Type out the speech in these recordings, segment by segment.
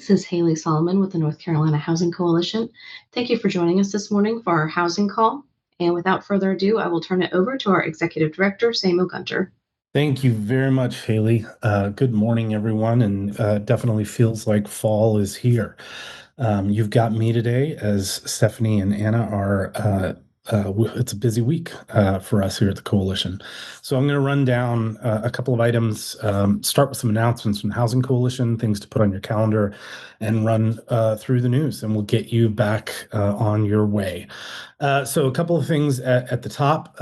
This is Haley Solomon with the North Carolina Housing Coalition. Thank you for joining us this morning for our housing call. And without further ado, I will turn it over to our Executive Director, Samuel Gunter. Thank you very much, Haley. Good morning, everyone, and definitely feels like fall is here. You've got me today as Stephanie and Anna are. It's a busy week for us here at the Coalition. So I'm going to run down a couple of items, start with some announcements from the Housing Coalition, things to put on your calendar, and run through the news, and we'll get you back on your way. So a couple of things at the top.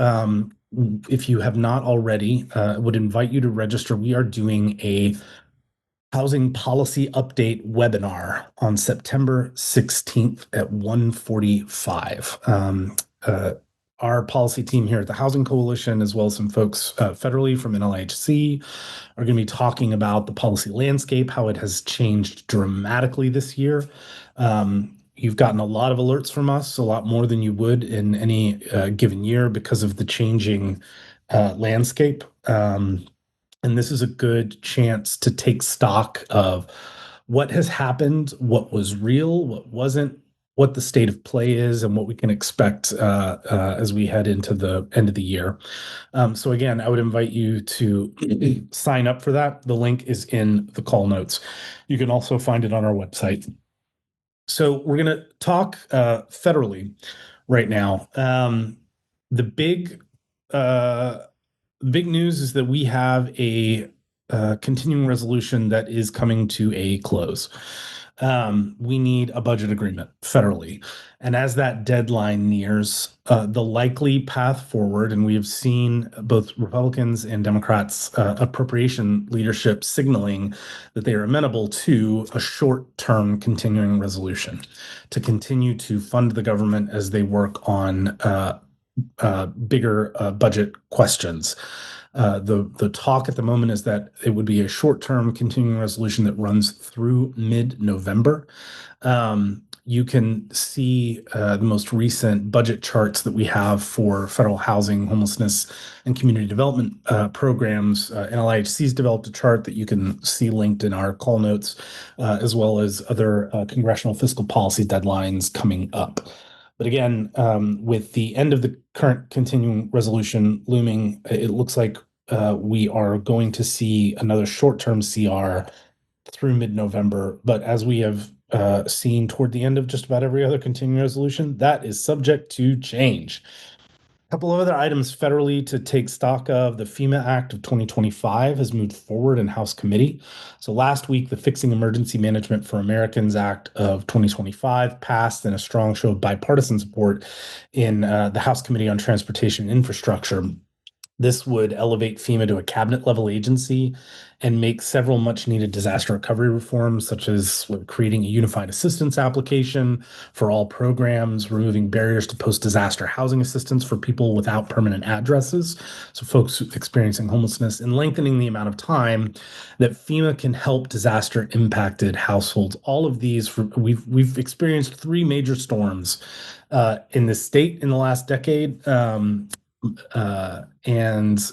If you have not already, I would invite you to register. We are doing a housing policy update webinar on September 16th at 1:45. Our policy team here at the Housing Coalition, as well as some folks federally from NLIHC, are going to be talking about the policy landscape, how it has changed dramatically this year. You've gotten a lot of alerts from us, a lot more than you would in any given year because of the changing landscape. And this is a good chance to take stock of what has happened, what was real, what wasn't, what the state of play is, and what we can expect as we head into the end of the year. So again, I would invite you to sign up for that. The link is in the call notes. You can also find it on our website. So we're going to talk federally right now. The big news is that we have a continuing resolution that is coming to a close. We need a budget agreement federally. And as that deadline nears, the likely path forward, and we have seen both Republicans and Democrats appropriation leadership signaling that they are amenable to a short-term continuing resolution to continue to fund the government as they work on bigger budget questions. The talk at the moment is that it would be a short-term continuing resolution that runs through mid-November. You can see the most recent budget charts that we have for federal housing, homelessness, and community development programs. NLIHC's developed a chart that you can see linked in our call notes, as well as other congressional fiscal policy deadlines coming up. But again, with the end of the current continuing resolution looming, it looks like we are going to see another short-term CR through mid-November. But as we have seen toward the end of just about every other continuing resolution, that is subject to change. A couple of other items federally to take stock of. The FEMA Act of 2025 has moved forward in House committee. So last week, the Fixing Emergency Management for Americans Act of 2025 passed in a strong show of bipartisan support in the House Committee on Transportation and Infrastructure. This would elevate FEMA to a cabinet-level agency and make several much-needed disaster recovery reforms, such as creating a unified assistance application for all programs, removing barriers to post-disaster housing assistance for people without permanent addresses, so folks experiencing homelessness, and lengthening the amount of time that FEMA can help disaster-impacted households. All of these, we've experienced 3 major storms in the state in the last decade. And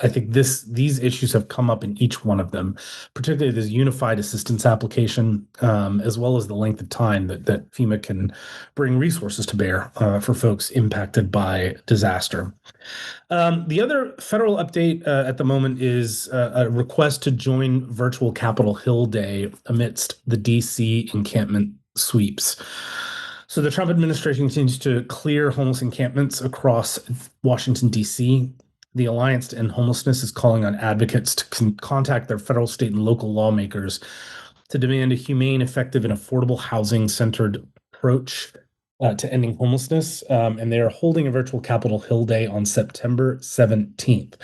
I think these issues have come up in each one of them, particularly this unified assistance application, as well as the length of time that FEMA can bring resources to bear for folks impacted by disaster. The other federal update at the moment is a request to join virtual Capitol Hill Day amidst the DC encampment sweeps. So the Trump administration continues to clear homeless encampments across Washington, D.C. The Alliance to End Homelessness is calling on advocates to contact their federal, state, and local lawmakers to demand a humane, effective, and affordable housing-centered approach to ending homelessness. And they are holding a virtual Capitol Hill Day on September 17th.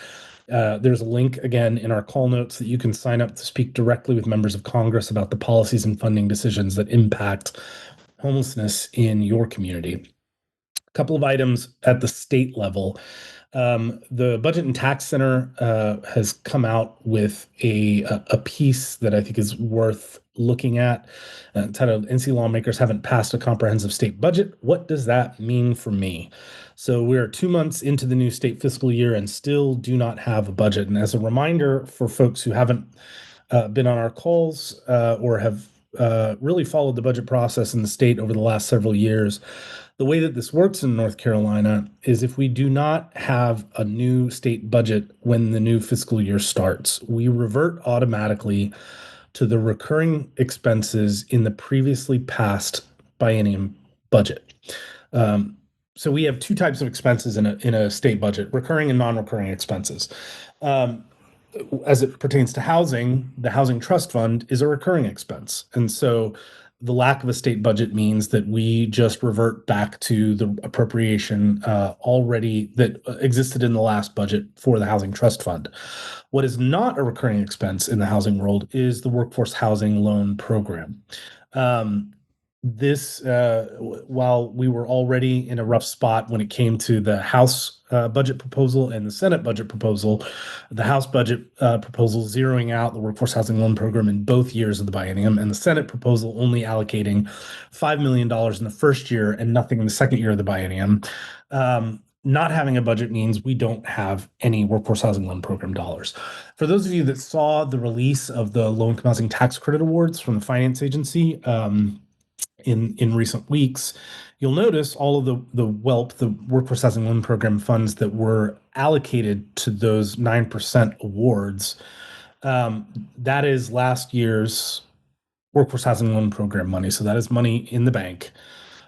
There's a link again in our call notes that you can sign up to speak directly with members of Congress about the policies and funding decisions that impact homelessness in your community. A couple of items at the state level. The Budget and Tax Center has come out with a piece that I think is worth looking at. Titled NC Lawmakers Haven't Passed a Comprehensive State Budget. What does that mean for me? So we're 2 months into the new state fiscal year and still do not have a budget. And as a reminder for folks who haven't been on our calls or have really followed the budget process in the state over the last several years. The way that this works in North Carolina is if we do not have a new state budget when the new fiscal year starts, we revert automatically to the recurring expenses in the previously passed biennium budget. So we have two types of expenses in a state budget: recurring and non-recurring expenses. Um, as it pertains to housing, the housing trust fund is a recurring expense. And so the lack of a state budget means that we just revert back to the appropriation already that existed in the last budget for the housing trust fund. What is not a recurring expense in the housing world is the workforce housing loan program. Um, while we were already in a rough spot when it came to the House budget proposal and the Senate budget proposal, the House budget proposal zeroing out the workforce housing loan program in both years of the biennium, and the Senate proposal only allocating $5 million in the first year and nothing in the second year of the biennium. Not having a budget means we don't have any workforce housing loan program dollars. For those of you that saw the release of the low-income housing tax credit awards from the finance agency, in recent weeks, you'll notice all of the WELP, the Workforce Housing Loan Program funds that were allocated to those 9% awards. That is last year's Workforce Housing Loan Program money. So that is money in the bank.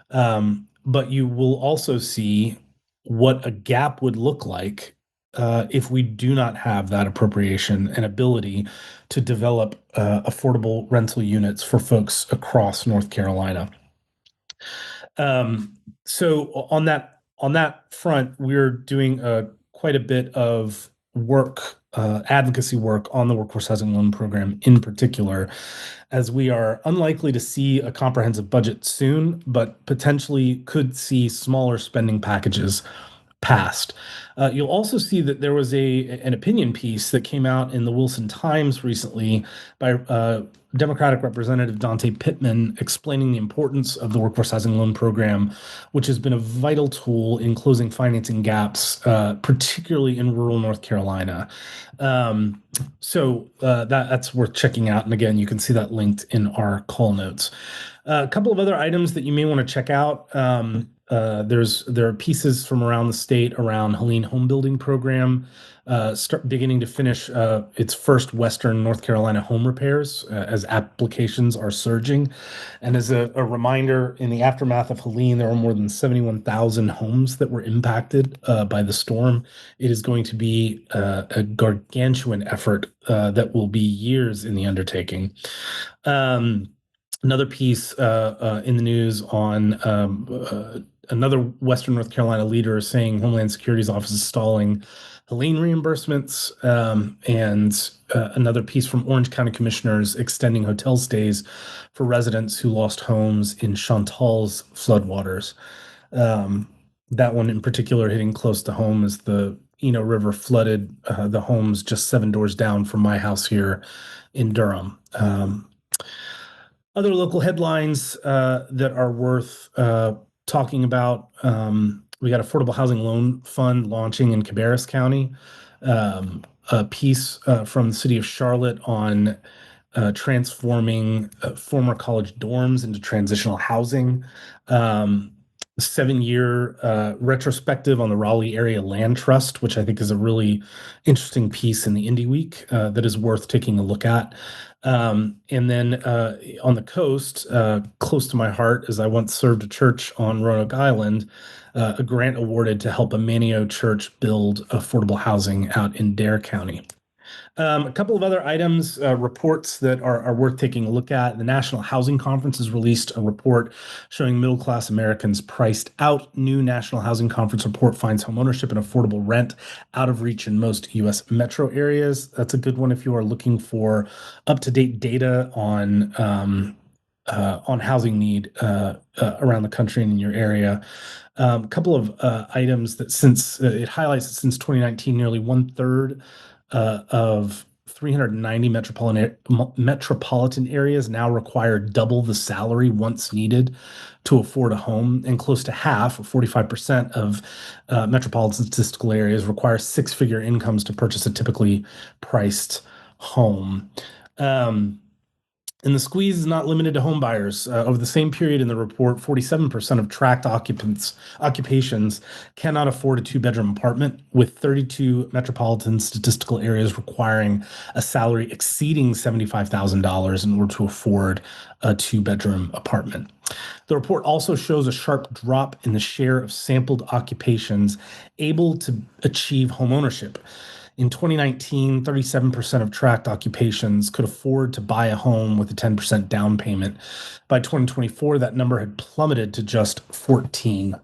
But you will also see what a gap would look like if we do not have that appropriation and ability to develop affordable rental units for folks across North Carolina. So on that front, we're doing quite a bit of work, advocacy work on the workforce housing loan program in particular, as we are unlikely to see a comprehensive budget soon, but potentially could see smaller spending packages passed. You'll also see that there was an opinion piece that came out in the Wilson Times recently by Democratic Representative Dante Pittman explaining the importance of the workforce housing loan program, which has been a vital tool in closing financing gaps, particularly in rural North Carolina. So that's worth checking out. And again, you can see that linked in our call notes. A couple of other items that you may want to check out. There are pieces from around the state around Helene Home Building Program, beginning to finish its first Western North Carolina home repairs as applications are surging. And as a reminder, in the aftermath of Helene, there were more than 71,000 homes that were impacted by the storm. It is going to be a gargantuan effort that will be years in the undertaking. Another piece in the news on another Western North Carolina leader saying Homeland Security's office is stalling Helene reimbursements, and another piece from Orange County commissioners extending hotel stays for residents who lost homes in Chantal's floodwaters. That one in particular hitting close to home as the Eno River flooded the homes just 7 doors down from my house here in Durham. Other local headlines that are worth talking about. We got Affordable Housing Loan Fund launching in Cabarrus County. A piece from the city of Charlotte on transforming former college dorms into transitional housing. 7-year retrospective on the Raleigh Area Land Trust, which I think is a really interesting piece in the Indie Week that is worth taking a look at. And then on the coast, close to my heart, as I once served a church on Roanoke Island, a grant awarded to help a Manio church build affordable housing out in Dare County. A couple of other items, reports that are worth taking a look at. The National Housing Conference has released a report showing middle-class Americans priced out. New National Housing Conference report finds homeownership and affordable rent out of reach in most U.S. metro areas. That's a good one if you are looking for up-to-date data on housing need around the country and in your area. A couple of items that it highlights that since 2019, nearly 1/3 of 390 metropolitan areas now require double the salary once needed to afford a home, and close to half, or 45% of metropolitan statistical areas require 6-figure incomes to purchase a typically priced home. And the squeeze is not limited to home buyers. Over the same period in the report, 47% of tract occupations cannot afford a two-bedroom apartment, with 32 metropolitan statistical areas requiring a salary exceeding $75,000 in order to afford a two-bedroom apartment. The report also shows a sharp drop in the share of sampled occupations able to achieve homeownership. In 2019, 37% of tract occupations could afford to buy a home with a 10% down payment. By 2024, that number had plummeted to just 14%.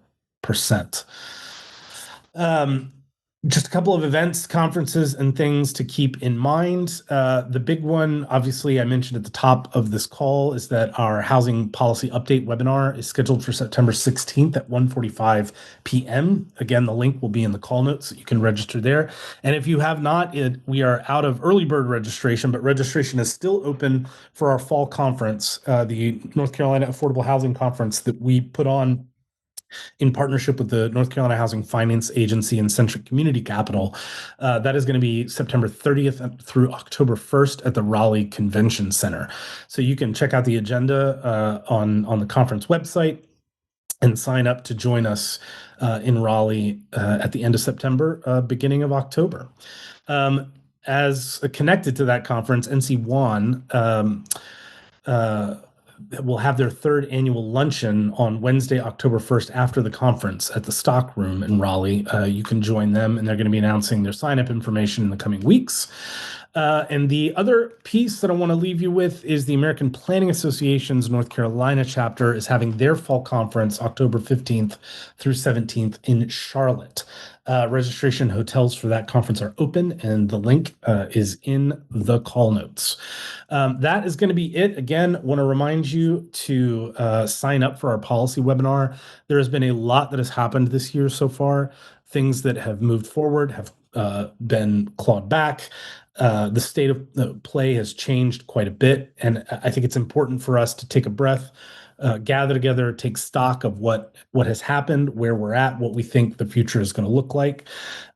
Just a couple of events, conferences, and things to keep in mind. The big one, obviously, I mentioned at the top of this call, is that our housing policy update webinar is scheduled for September 16th at 1:45 p.m. Again, the link will be in the call notes, so you can register there. And if you have not, we are out of early bird registration, but registration is still open for our fall conference, the North Carolina Affordable Housing Conference that we put on in partnership with the North Carolina Housing Finance Agency and Centric Community Capital. That is going to be September 30th through October 1st at the Raleigh Convention Center. So you can check out the agenda on the conference website and sign up to join us in Raleigh at the end of September, beginning of October. As connected to that conference, NC One will have their third annual luncheon on Wednesday, October 1st, after the conference at the Stock Room in Raleigh. You can join them, and they're going to be announcing their sign-up information in the coming weeks. And the other piece that I want to leave you with is the American Planning Association's North Carolina chapter is having their fall conference October 15th through 17th in Charlotte. Registration hotels for that conference are open, and the link is in the call notes. That is going to be it. Again, want to remind you to sign up for our policy webinar. There has been a lot that has happened this year so far. Things that have moved forward have been clawed back. The state of the play has changed quite a bit, and I think it's important for us to take a breath, gather together, take stock of what has happened, where we're at, what we think the future is going to look like.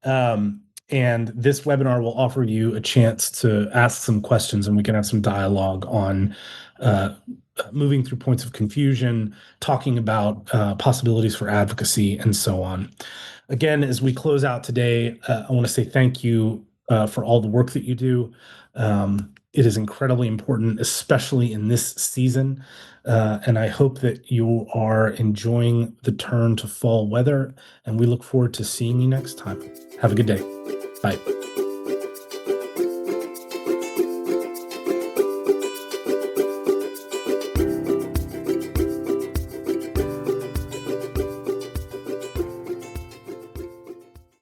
And this webinar will offer you a chance to ask some questions, and we can have some dialogue on moving through points of confusion, talking about possibilities for advocacy, and so on. Again, as we close out today, I want to say thank you for all the work that you do. It is incredibly important, especially in this season. And I hope that you are enjoying the turn to fall weather, and we look forward to seeing you next time. Have a good day. Bye.